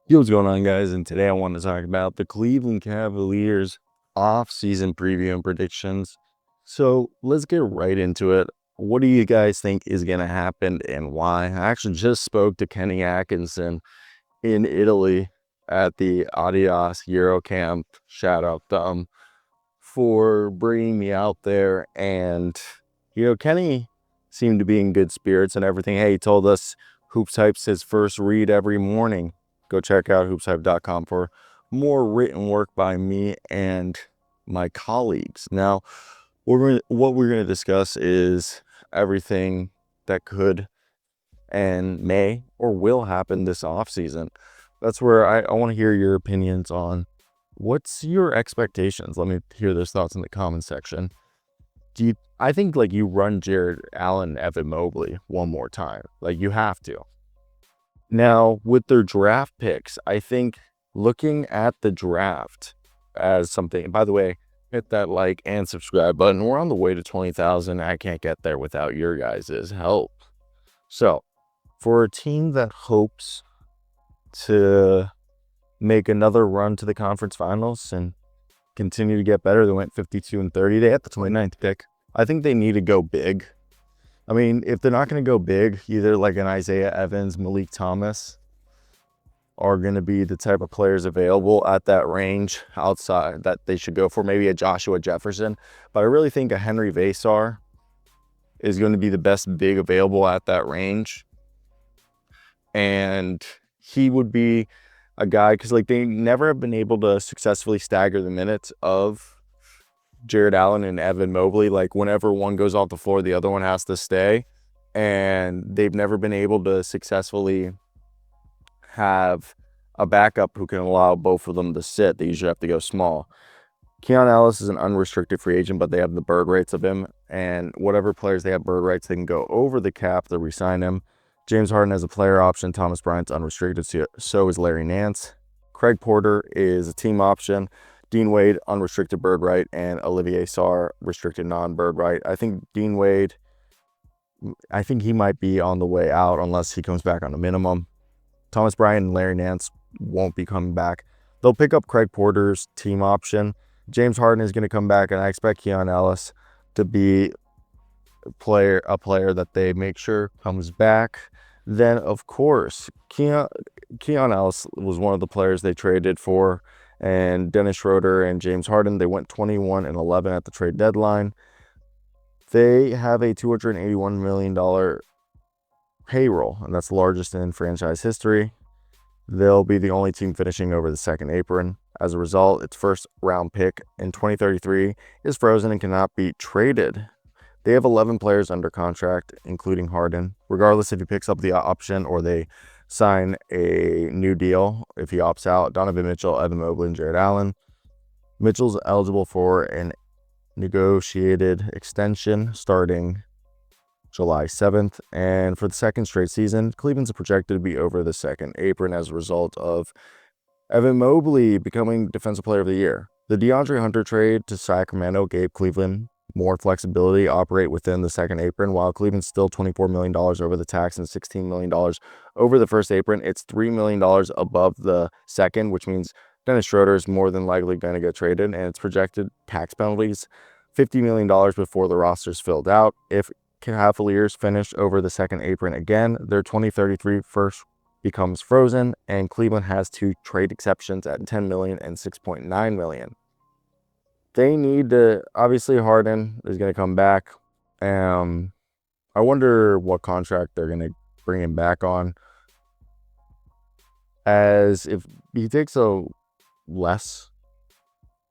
Yo, what's going on, guys? And today I want to talk about the Cleveland Cavaliers off-season preview and predictions. So let's get right into it. What do you guys think is going to happen and why? I actually just spoke to Kenny Atkinson in Italy at the Adidas Euro Camp. Shout out them for bringing me out there. And, Kenny seemed to be in good spirits and everything. Hey, he told us Hoops Hype's his first read every morning. Go check out hoopshype.com for more written work by me and my colleagues. Now, what we're going to discuss is everything that could and may or will happen this offseason. That's where I want to hear your opinions on what's your expectations. Let me hear those thoughts in the comment section. I think you run Jarrett Allen, Evan Mobley one more time. You have to. Now, with their draft picks, I think looking at the draft as something, by the way, hit that like and subscribe button. We're on the way to 20,000. I can't get there without your guys' help. So, for a team that hopes to make another run to the conference finals and continue to get better, they went 52-30. They had the 29th pick. I think they need to go big. I mean, if they're not going to go big, either an Isaiah Evans, Malik Thomas are going to be the type of players available at that range outside that they should go for, maybe a Joshua Jefferson. But I really think a Henry Vasar is going to be the best big available at that range. And he would be a guy, because they never have been able to successfully stagger the minutes of Jarrett Allen and Evan Mobley. Whenever one goes off the floor, the other one has to stay. And they've never been able to successfully have a backup who can allow both of them to sit. They usually have to go small. Keon Ellis is an unrestricted free agent, but they have the bird rights of him. And whatever players they have bird rights, they can go over the cap to re-sign him. James Harden has a player option. Thomas Bryant's unrestricted. So is Larry Nance. Craig Porter is a team option. Dean Wade, unrestricted bird right, and Olivier Sarr, restricted non-bird right. I think Dean Wade, he might be on the way out unless he comes back on a minimum. Thomas Bryant and Larry Nance won't be coming back. They'll pick up Craig Porter's team option. James Harden is going to come back, and I expect Keon Ellis to be a player that they make sure comes back. Then, of course, Keon Ellis was one of the players they traded for, and Dennis Schroder and James Harden, they went 21-11 at the trade deadline. They have a $281 million payroll, and that's the largest in franchise history. They'll be the only team finishing over the second apron. As a result, its first round pick in 2033 is frozen and cannot be traded. They have 11 players under contract, including Harden. Regardless if he picks up the option or they sign a new deal, if he opts out, Donovan Mitchell, Evan Mobley, and Jarrett Allen. Mitchell's eligible for an negotiated extension starting July 7th. And for the second straight season, Cleveland's projected to be over the second apron as a result of Evan Mobley becoming Defensive Player of the Year. The DeAndre Hunter trade to Sacramento gave Cleveland more flexibility to operate within the second apron, while Cleveland's still $24 million over the tax and $16 million over the first apron. It's $3 million above the second, which means Dennis Schroder is more than likely going to get traded, and it's projected tax penalties $50 million before the roster's filled out. If Cavaliers finish over the second apron again, their 2033 first becomes frozen, and Cleveland has two trade exceptions at $10 million and $6.9 million. They need to, obviously Harden is going to come back. I wonder what contract they're going to bring him back on. As if he takes a less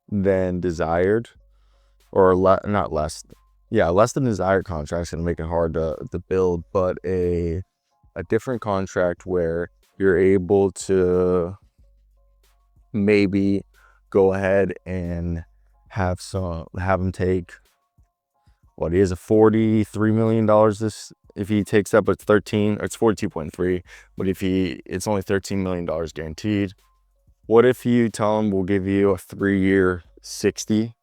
than desired, or not less, less than desired contract is going to make it hard to build, but a different contract where you're able to maybe go ahead and have him take what he is a $43 million this if he takes that, but it's 13 or it's 42.3, but if it's only $13 million guaranteed. What if you tell him we'll give you a 3-year 60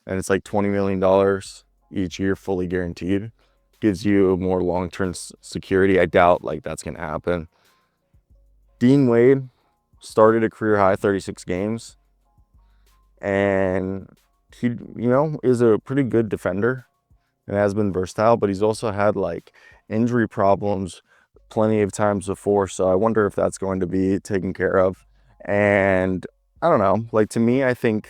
and it's $20 million each year fully guaranteed? Gives you more long-term security. I doubt that's gonna happen. Dean Wade started a career high 36 games, and he, is a pretty good defender and has been versatile, but he's also had like injury problems plenty of times before. So I wonder if that's going to be taken care of. And I don't know, like, to me, I think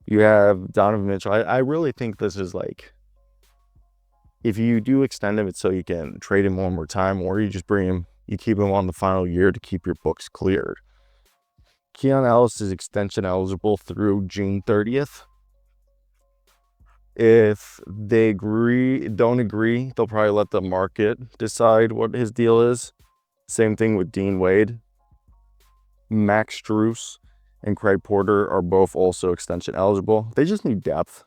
you have Donovan Mitchell. I really think this is like, if you do extend him, it's so you can trade him one more time, or you just bring him, you keep him on the final year to keep your books cleared. Keon Ellis is extension eligible through June 30th. If they don't agree, they'll probably let the market decide what his deal is. Same thing with Dean Wade. Max Strus and Craig Porter are both also extension eligible. They just need depth.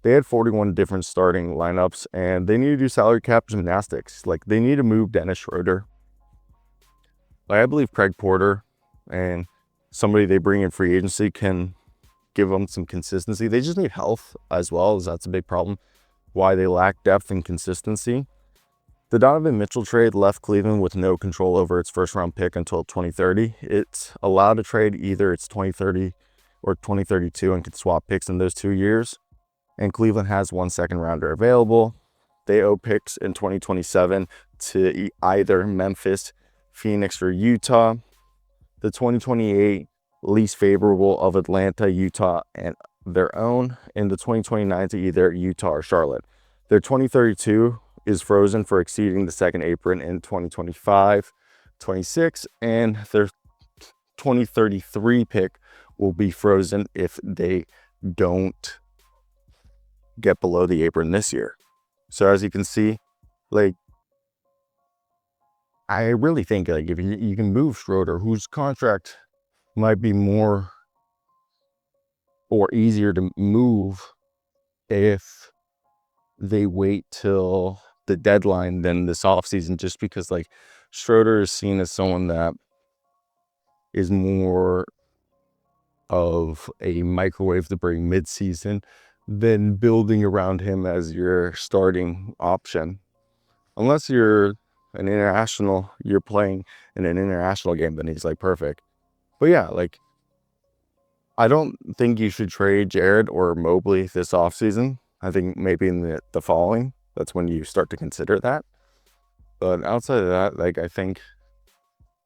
They had 41 different starting lineups, and they need to do salary cap gymnastics. Like, they need to move Dennis Schroder. Like, I believe Craig Porter and somebody they bring in free agency can give them some consistency. They just need health as well, as that's a big problem, why they lack depth and consistency. The Donovan Mitchell trade left Cleveland with no control over its first round pick until 2030. It's allowed to trade either its 2030 or 2032 and can swap picks in those 2 years. And Cleveland has 1 second rounder available. They owe picks in 2027 to either Memphis, Phoenix, or Utah. The 2028 least favorable of Atlanta, Utah, and their own, and the 2029 to either Utah or Charlotte. Their 2032 is frozen for exceeding the second apron in 2025, 26, and their 2033 pick will be frozen if they don't get below the apron this year. So as you can see, like, I really think, like, if you can move Schroder, whose contract might be more or easier to move if they wait till the deadline than this offseason, just because, like, Schroder is seen as someone that is more of a microwave to bring midseason than building around him as your starting option. Unless you're an international, you're playing in an international game, then he's like perfect. But yeah, like, I don't think you should trade Jarrett or Mobley this offseason. I think maybe in the following, that's when you start to consider that. But outside of that, like, I think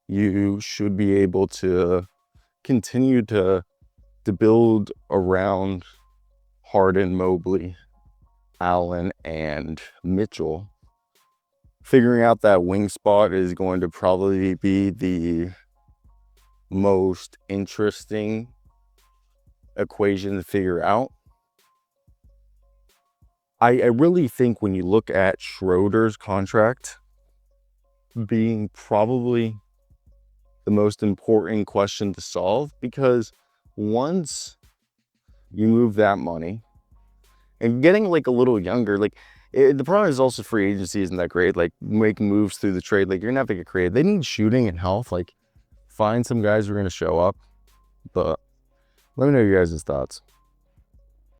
you should be able to continue to build around Harden, Mobley, Allen, and Mitchell. Figuring out that wing spot is going to probably be the most interesting equation to figure out. I really think when you look at Schroder's contract being probably the most important question to solve, because once you move that money and getting like a little younger, like, the problem is also free agency isn't that great. Like, making moves through the trade, like, you're gonna have to get creative. They need shooting and health. Like, find some guys who are gonna show up. But let me know your guys' thoughts.